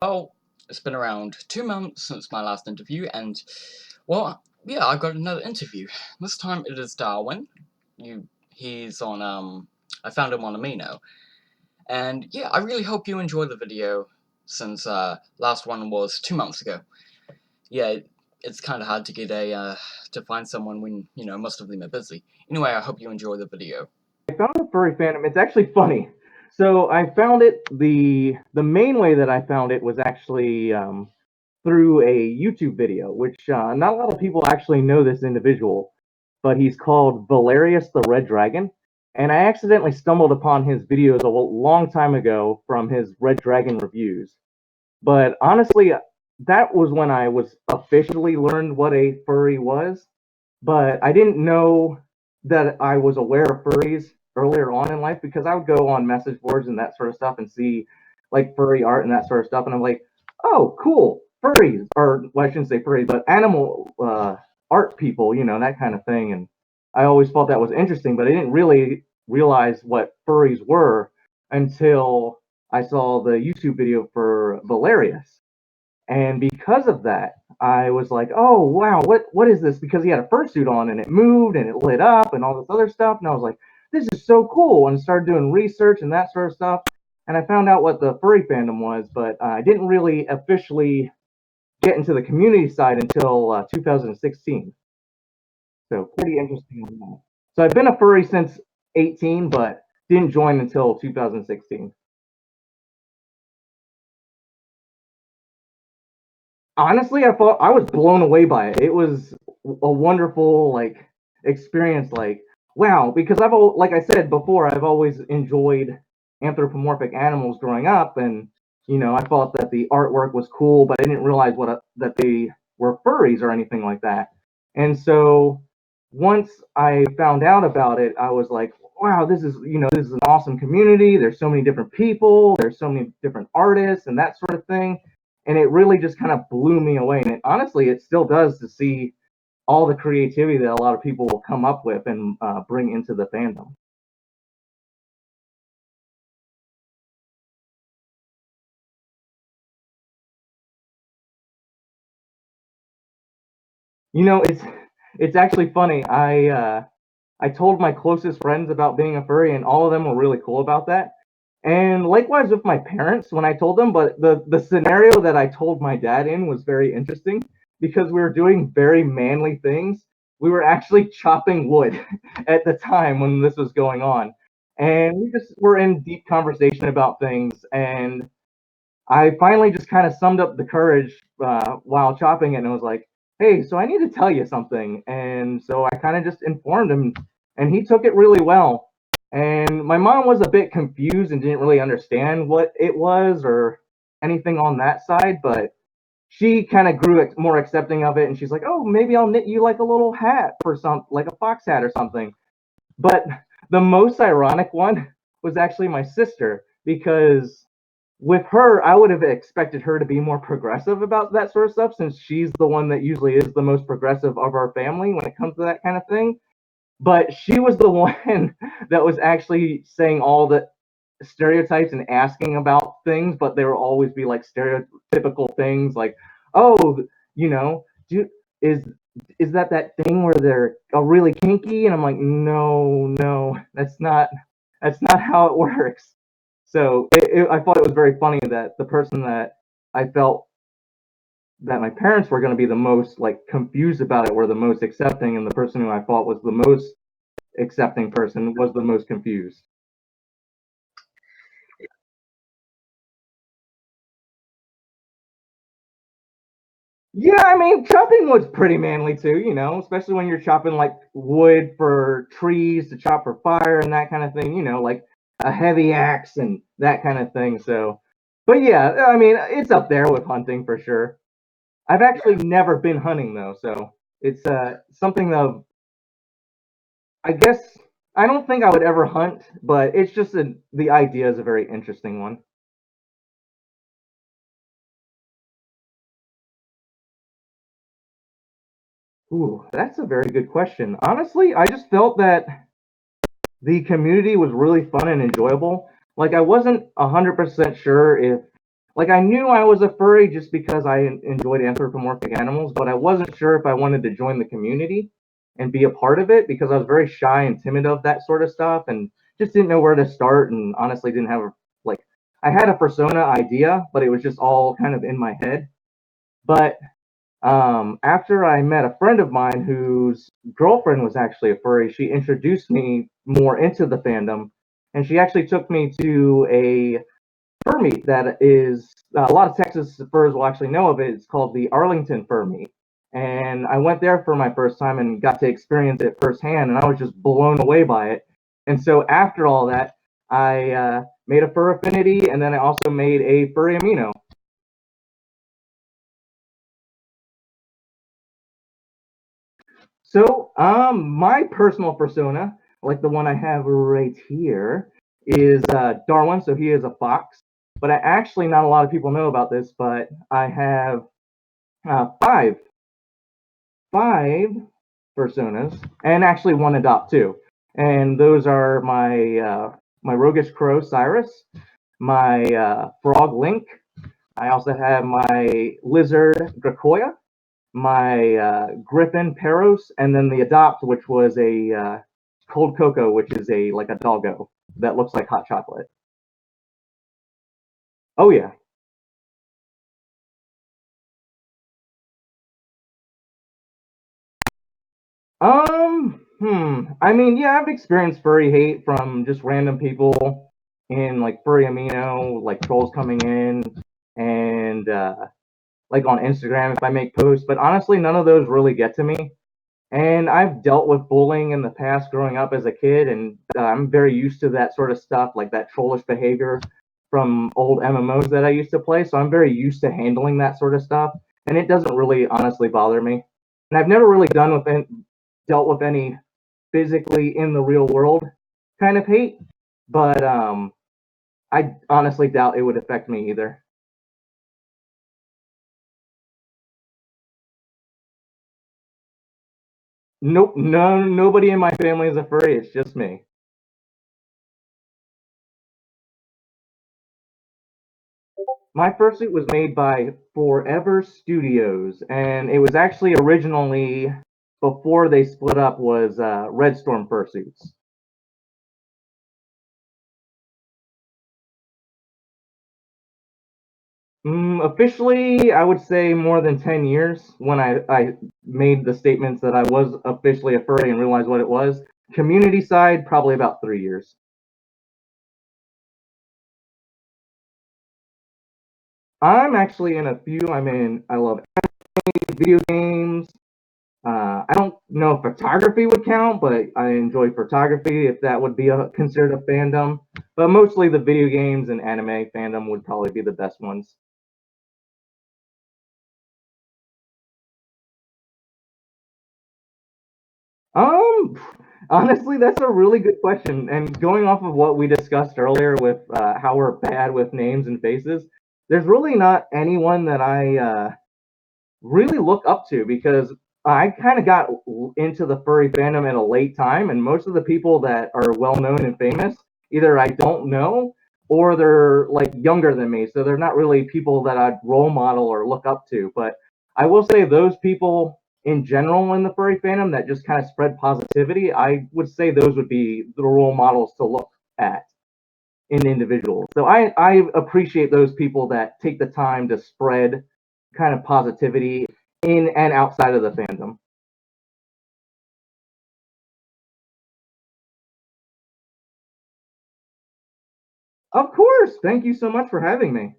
Well, it's been around 2 months since my last interview, and well, yeah, I got another interview. This time it is Darwin. He's on I found him on Amino, and yeah, I really hope you enjoy the video since last one was 2 months ago. Yeah, it's kind of hard to get to find someone when most of them are busy. Anyway, I hope you enjoy the video. I found a furry fandom. It's actually funny. So I found it. The main way that I found it was actually through a YouTube video, which not a lot of people actually know this individual, but he's called Valerius the Red Dragon. And I accidentally stumbled upon his videos a long time ago from his Red Dragon reviews. But honestly, that was when I was officially learned what a furry was. But I didn't know that I was aware of furries earlier on in life because I would go on message boards and that sort of stuff and see like furry art and that sort of stuff. And I'm like, oh, cool, furries, or well, I shouldn't say furries, but animal art people, that kind of thing. And I always thought that was interesting, but I didn't really realize what furries were until I saw the YouTube video for Valerius. And because of that, I was like, "Oh wow, what is this?" Because he had a fursuit on and it moved and it lit up and all this other stuff, and I was like, "This is so cool!" And started doing research and that sort of stuff. And I found out what the furry fandom was, but I didn't really officially get into the community side until 2016. So pretty interesting on that. So I've been a furry since 18, but didn't join until 2016. Honestly, I thought I was blown away by it. It was a wonderful experience. Like, wow, because like I said before, I've always enjoyed anthropomorphic animals growing up, and I thought that the artwork was cool, but I didn't realize that they were furries or anything like that. And so once I found out about it, I was like, wow, this is an awesome community. There's so many different people. There's so many different artists and that sort of thing, and it really just kind of blew me away. And honestly, it still does to see all the creativity that a lot of people will come up with and bring into the fandom. It's actually funny. I told my closest friends about being a furry, and all of them were really cool about that. And likewise with my parents when I told them, but the scenario that I told my dad in was very interesting because we were doing very manly things. We were actually chopping wood at the time when this was going on. And we just were in deep conversation about things. And I finally just kind of summed up the courage while chopping it and was like, hey, so I need to tell you something. And so I kind of just informed him, and he took it really well. And my mom was a bit confused and didn't really understand what it was or anything on that side, but she kind of grew more accepting of it. And she's like, oh, maybe I'll knit you like a little hat for like a fox hat or something. But the most ironic one was actually my sister because with her, I would have expected her to be more progressive about that sort of stuff since she's the one that usually is the most progressive of our family when it comes to that kind of thing. But she was the one that was actually saying all the stereotypes and asking about things, but they will always be like stereotypical things like, oh, you know, do is is that thing where they're really kinky? And I'm like, no, no, that's not how it works. So I thought it was very funny that the person that I felt that my parents were going to be the most like confused about it were the most accepting, and the person who I thought was the most accepting person was the most confused. Yeah, I mean, chopping wood's pretty manly too, especially when you're chopping like wood for trees to chop for fire and that kind of thing, like a heavy axe and that kind of thing. So, but yeah, I mean, it's up there with hunting for sure. I've actually never been hunting though, so it's something of I guess I don't think I would ever hunt, but it's just the idea is a very interesting one. Ooh, that's a very good question. Honestly, I just felt that the community was really fun and enjoyable. Like I wasn't 100% sure if Like I knew I was a furry just because I enjoyed anthropomorphic animals, but I wasn't sure if I wanted to join the community and be a part of it because I was very shy and timid of that sort of stuff and just didn't know where to start and honestly didn't have like I had a persona idea, but it was just all kind of in my head. But after I met a friend of mine whose girlfriend was actually a furry, she introduced me more into the fandom, and she actually took me to a fur meet that is a lot of Texas furs will actually know of it. It's called the Arlington Fur Meet. And I went there for my first time and got to experience it firsthand, and I was just blown away by it. And so after all that, I made a fur affinity, and then I also made a furry amino. So, my personal persona, like the one I have right here, is Darwin. So he is a fox. But I actually, not a lot of people know about this, but I have five personas, and actually one adopt too. And those are my roguish crow Cyrus, my frog Link. I also have my lizard Dracoya, my griffin Peros, and then the adopt, which was a cold cocoa, which is a like a doggo that looks like hot chocolate. Oh yeah. I mean, yeah, I've experienced furry hate from just random people in like furry amino, like trolls coming in, and like on Instagram if I make posts. But honestly, none of those really get to me. And I've dealt with bullying in the past growing up as a kid, and I'm very used to that sort of stuff, like that trollish behavior from old MMOs that I used to play. So I'm very used to handling that sort of stuff, and it doesn't really honestly bother me. And I've never really dealt with any physically in the real world kind of hate, but I honestly doubt it would affect me either. Nope, nobody in my family is a furry. It's just me. My first suit was made by Forever Studios, and it was actually originally before they split up was Red Storm fursuits. Officially, I would say more than 10 years when I made the statements that I was officially a furry and realized what it was. Community side, probably about 3 years. I'm actually in a few. I love video games. I don't know if photography would count, but I enjoy photography if that would be considered a fandom. But mostly the video games and anime fandom would probably be the best ones. Um, honestly, that's a really good question. And going off of what we discussed earlier with how we're bad with names and faces, there's really not anyone that I really look up to because I kind of got into the furry fandom at a late time, and most of the people that are well known and famous either I don't know or they're like younger than me, so they're not really people that I'd role model or look up to. But I will say those people in general in the furry fandom that just kind of spread positivity, I would say those would be the role models to look at in individuals. So I appreciate those people that take the time to spread kind of positivity in and outside of the fandom. Of course. Thank you so much for having me.